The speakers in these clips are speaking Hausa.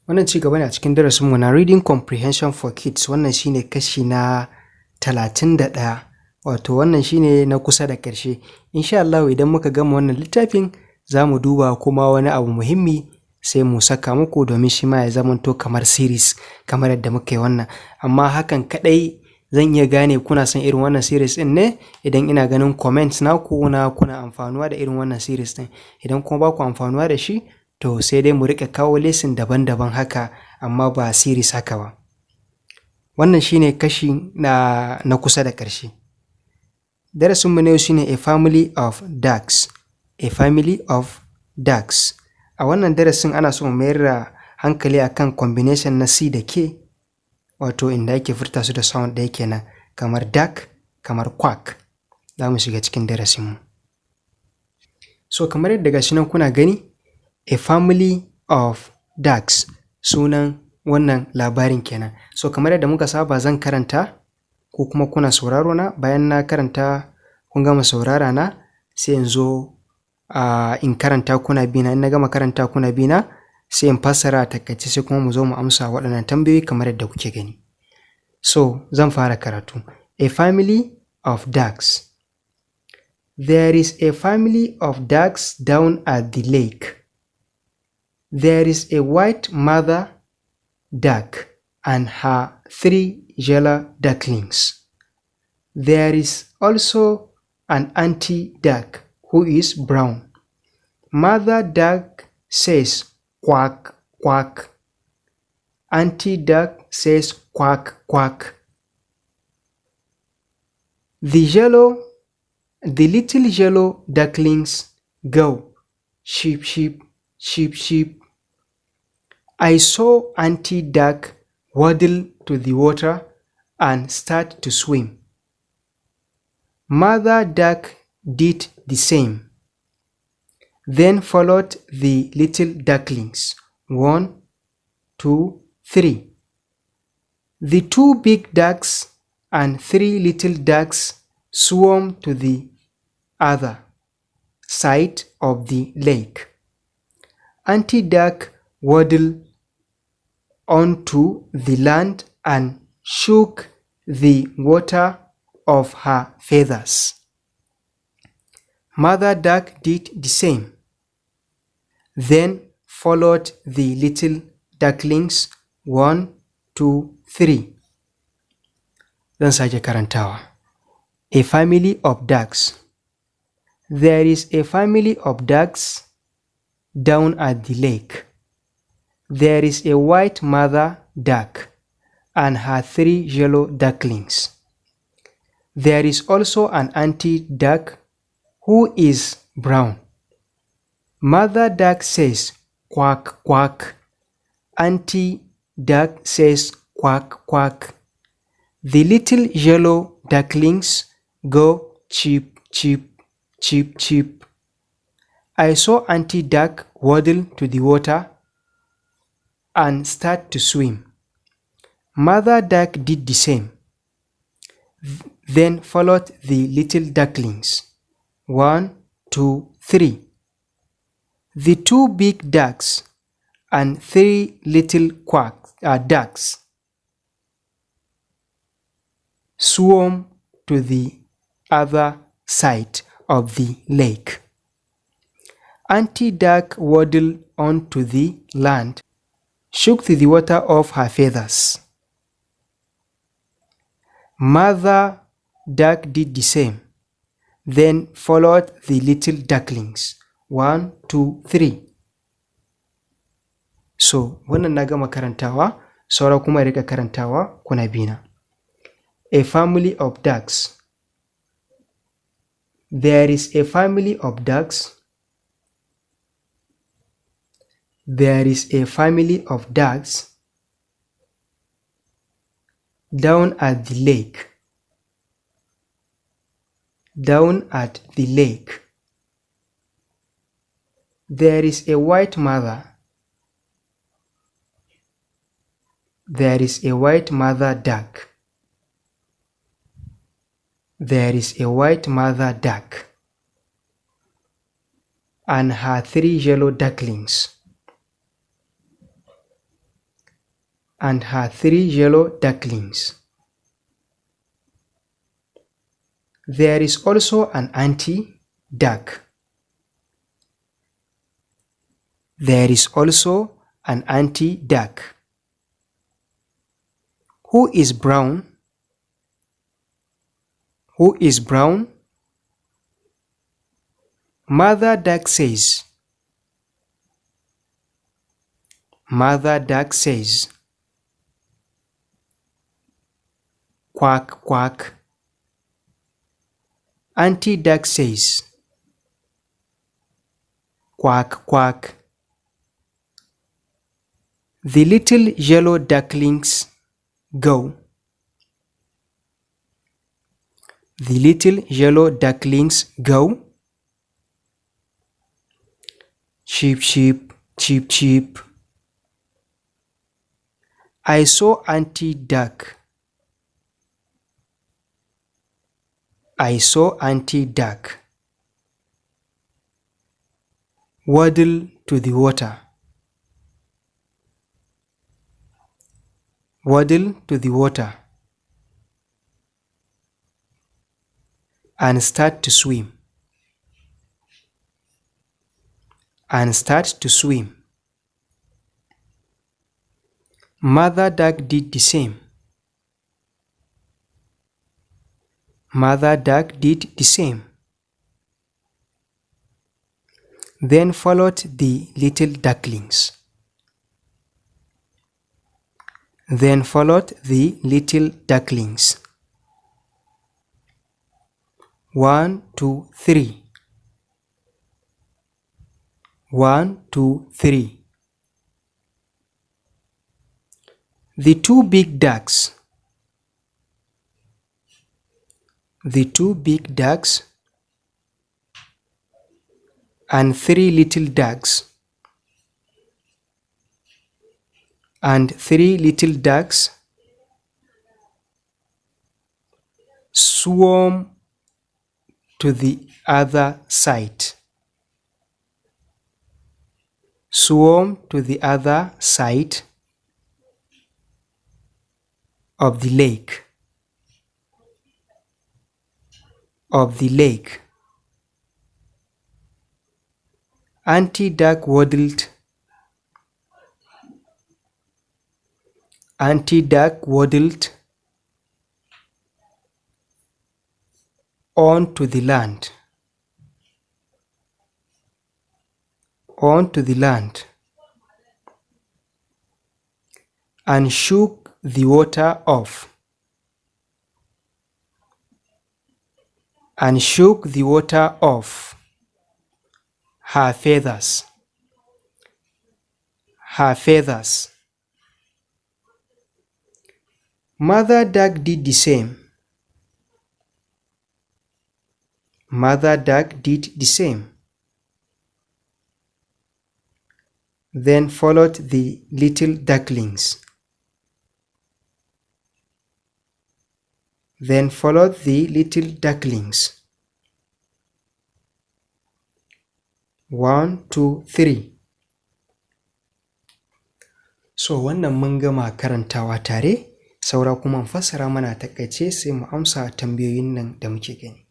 Wannan ci gaba ne a cikin darasinmu na Reading Comprehension for Kids. Wannan shine kashi na 31, wato wannan shine na kusa da ƙarshe. Insha Allah idan muka gama wannan littafin za mu duba kuma wani abu muhimmi sai mu saka muku domin shi ma ya zamanto kamar series kamar yadda muka yi wannan. Amma hakan kadai zan iya gane kuna son irin wannan series din ne idan ina ganin comments naku na kuna amfanuwa da irin wannan series din. Idan kuma ba ku amfanuwa da shi to sai dai mu rika kawo lesson daban-daban haka amma ba series haka ba. Wannan shine kashi na kusa da ƙarshe. Darasinmu na yau shine a family of ducks. A family of ducks. A wannan darasin ana so mu mayar da hankali akan combination na C da K, wato inda yake furta su da sound ɗaya kenan, kamar duck, kamar quack. Za mu shiga cikin darasinmu. So kamar yadda gashi nan kuna gani, a family of ducks sunan wannan labarin kenan. So kamar yadda muka saba zan karanta ko kuma kuna sauraro na, bayan na karanta kun gama saurara na sai in zo in karanta kuna bina. In na gama karanta kuna bina sai in fassara a takaice sai kuma mu zo mu amsa waɗannan tambayoyi kamar yadda kuke gani. So zan fara karatu. A family of ducks. There is a family of ducks down at the lake. There is a white mother duck and her 3 yellow ducklings. There is also an auntie duck who is brown. Mother duck says quack, quack. Auntie duck says quack, quack. The little yellow ducklings go sheep, sheep, sheep, sheep. I saw Auntie Duck waddle to the water and start to swim. Mother Duck did the same. Then followed the little ducklings. 1, 2, 3. The 2 big ducks and 3 little ducks swam to the other side of the lake. Auntie Duck waddled onto the land and shook the water off her feathers. Mother Duck did the same. Then followed the little ducklings. 1, 2, 3. Zan sake karantawa. A family of ducks. There is a family of ducks down at the lake. There is a white mother duck and her 3 yellow ducklings. There is also an auntie duck who is brown. Mother duck says quack, quack. Auntie duck says quack, quack. The little yellow ducklings go cheep, cheep, cheep, cheep. I saw Auntie Duck waddle to the water and start to swim. Mother Duck did the same. Then followed the little ducklings. 1, 2, 3. The 2 big ducks and 3 little ducks swam to the other side of the lake. Auntie Duck waddled onto the land, shook the water off her feathers. Mother Duck did the same. Then followed the little ducklings. 1, 2, 3. So, wannan na gama karantawa, saura kuma rika karantawa kuna bina. A family of ducks. There is a family of ducks. There is a family of ducks down at the lake. Down at the lake. There is a white mother. There is a white mother duck. There is a white mother duck and her 3 yellow ducklings. and her 3 yellow ducklings. There is also an auntie duck. There is also an auntie duck. Who is brown? Who is brown? Mother duck says. Mother duck says. Quack, quack. Auntie duck says. Quack, quack. The little yellow ducklings go. The little yellow ducklings go. Cheep, cheep, cheep, cheep. I saw auntie duck. I saw auntie duck waddle to the water. Waddle to the water and start to swim. And start to swim. Mother duck did the same. Mother duck did the same. Then followed the little ducklings. Then followed the little ducklings. 1, 2, 3. 1, 2, 3. The 2 big ducks. The 2 big ducks and 3 little ducks. And 3 little ducks swam to the other side. Swam to the other side of the lake. Of the lake. Auntie duck waddled. Auntie duck waddled on to the land. On to the land and shook the water off. And shook the water off her feathers. Her feathers. Mother duck did the same. Mother duck did the same. Then followed the little ducklings. Then followed the little ducklings. 1, 2, 3. So wannan mun gama karantawa tare, saura kuma in fassara mana takaice sai mu amsa tambayoyin nan da muke gani.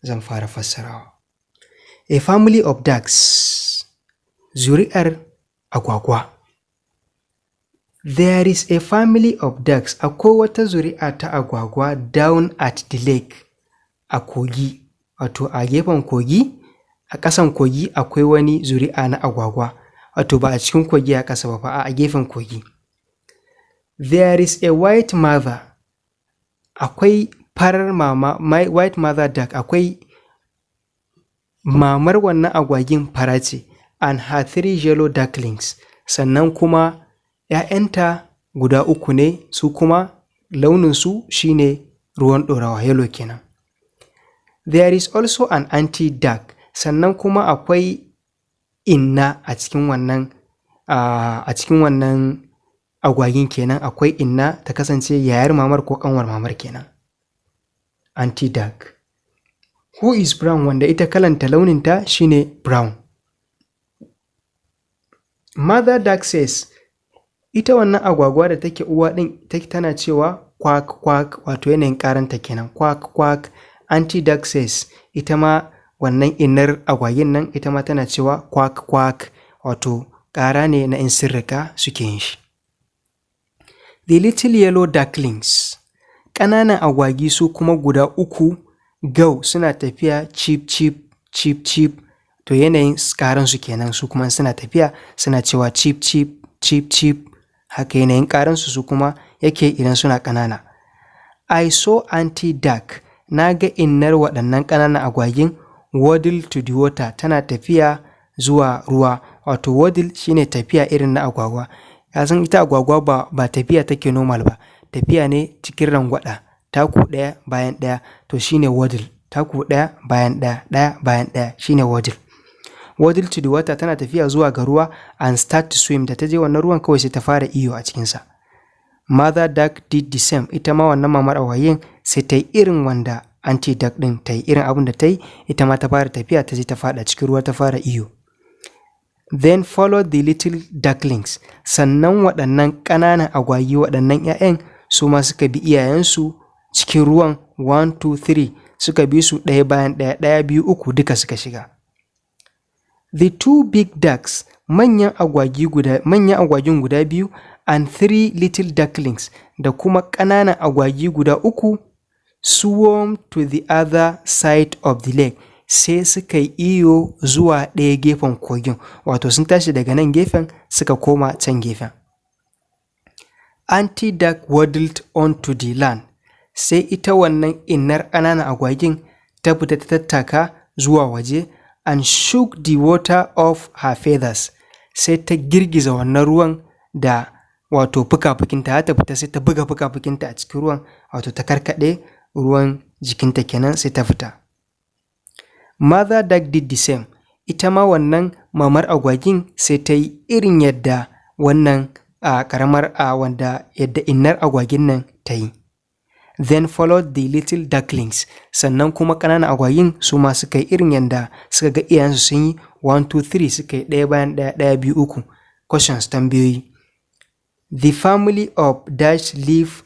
Zan fara fassarawa. A family of ducks. Zuri'ar agwagwa. There is a family of ducks. Akwai wata zuri'a ta agwagwa down at the lake. A kogi. Wato a gefen kogi, a ƙasan kogi akwai wani zuri'a na agwagwa. Wato ba a cikin kogi a ƙasa ba, a gefen kogi. There is a white mother. Akwai farar mama, white mother duck. Akwai mamar wannan agwagin fara ce. And her 3 yellow ducklings. Sannan kuma ‘ya'yanta guda 3 ne, su kuma launinsu shine ruwan ɗorawa, yellow kenan. There is also an auntie duck. Sannan kuma akwai inna a cikin wannan agwagin kenan. Akwai inna ta kasance yayar mamar ko kanwar mamar kenan. Auntie duck. Who is brown? Wanda ita kalanta launinta shine brown. Mother duck says, ita wannan agwagwa da take uwa din tana cewa quack quack, wato yanayin karanta kenan, quack quack. Auntie duck says, ita ma wannan innar agwagin nan ita ma tana cewa quack quack, wato ƙara ne na in sirrika suke yin shi. The little yellow ducklings, ƙananan agwagi su kuma guda uku, go suna tafiya chip chip chip chip, to yanayin ƙaran su kenan, su kuma suna tafiya suna cewa chip chip chip chip, haka yanayin ƙaran su kuma yake idan suna ƙanana. I saw auntie duck, na ga innar waɗannan ƙananan agwagin waddle to the water, tana tafiya zuwa ruwa, wato waddle shine tafiya irin na agwagwa. Ya san ita agwagwa ba tafiya take normal ba, tafiya ne cikin rangwada, taku ɗaya bayan ɗaya, to shine waddle, taku ɗaya bayan ɗaya, ɗaya bayan ɗaya shine waddle. Waddle to the water, tana tafiya zuwa ga ruwa, and start to swim, da ta je wannan ruwan kawai sai ta fara iyo a cikinsa. Mother duck did the same, ita ma wannan mamar agwagin sai ta yi irin wanda auntie duck din ta yi, irin abin da ta yi, ita ma ta fara tafiya, ta je ta fada cikin ruwa ta fara iyo. Then followed the little ducklings, sannan waɗannan ƙananan agwagi, waɗannan 'ya'yan su ma suka bi iyayensu cikin ruwan 1 2 3, suka bi su ɗaya bayan ɗaya, ɗaya biyu uku duka suka shiga. The two big ducks, manyan agwagin guda biyu, and 3 little ducklings, da kuma ƙananan agwagi guda uku, swam to the other side of the lake, sai suka yi iyo zuwa ɗaya gefen kogin, wato sun tashi daga nan gefen suka koma can gefen. Auntie duck waddled onto the land, sai ita wannan innar ƙananan agwagin ta fita ta tattaka zuwa waje, and shook the water off her feathers, sai ta girgiza wannan ruwan da wato fuka-fukinta, ta fita sai ta buga fuka-fukinta a cikin ruwan, wato ta karkaɗe ruwan jikinta kenan sai ta fita. Mother duck did the same, ita ma wannan mamar agwagin sai ta yi irin yadda wannan karamar yadda innar agwagin nan ta yi. Then followed the little ducklings, sannan kuma ƙananan agwagin su ma suka yi irin yadda suka ga iyayensu sun yi 1 2 3, suka yi ɗaya bayan ɗaya, ɗaya biyu uku. Questions, tambayoyi. The family of dash live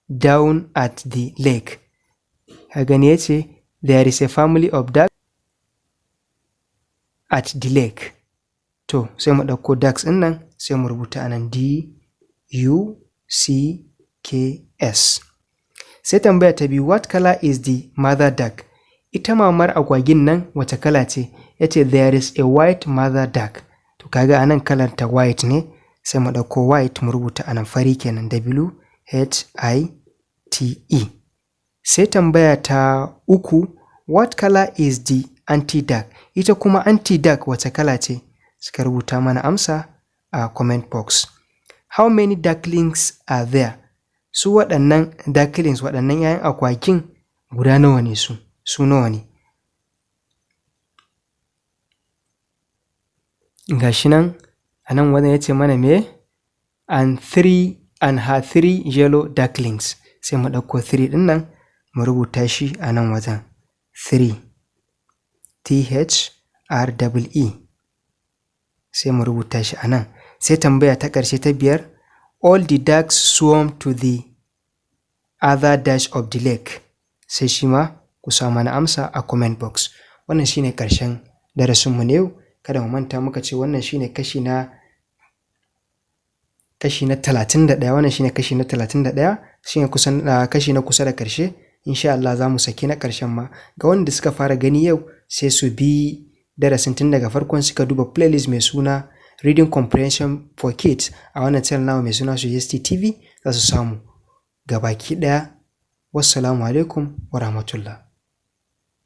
down at the lake. Gani ya ce, there is a family of ducks at the lake. To, sai mu ɗauko ducks ɗin nan sai mu rubuta anan DUCKS. Sai tambaya ta biyu, what color is the mother duck? Ita mamar agwagin nan wace kala ce? Yace there is a white mother duck. To kaga anan kalar ta white ne, sai mu ɗauko white mu rubuta anan fari kenan, WHITE. Sai tambaya ta uku, what color is the auntie duck? Ita kuma auntie duck wace kala ce? Suka rubuta mana amsa a comment box. How many ducklings are there? Su waɗannan ducklings, waɗannan 'ya'yan agwagin guda nawa ne su? Su nawa ne? Gashi nan anan wannan yace mana me? And her 3 yellow ducklings. Sai mu ɗauko 3 ɗin nan mu rubuta shi a nan wajen 3, THREE, sai mu rubuta shi a nan. Sai tambaya ta ƙarshe ta 5, all the ducks swam to the other dash of the lake. Sai shi ma ku sa mana amsa a comment box. Wannan shine ƙarshen darasinmu na yau. Kada mu manta muka ce wannan shine kashi na 31, wannan shine kashi na 31, shine kusan kashi na kusa da ƙarshe. Insha Allah za mu saki na ƙarshen ma. Ga wanda suka fara gani yau sai su bi darasin tun daga farkon, suka duba playlist mai suna Reading Comprehension for Kids a wannan channel nawa mai suna Suggested TV, za su samu gabaki ɗaya. Wassalamu alaikum wa rahmatullah.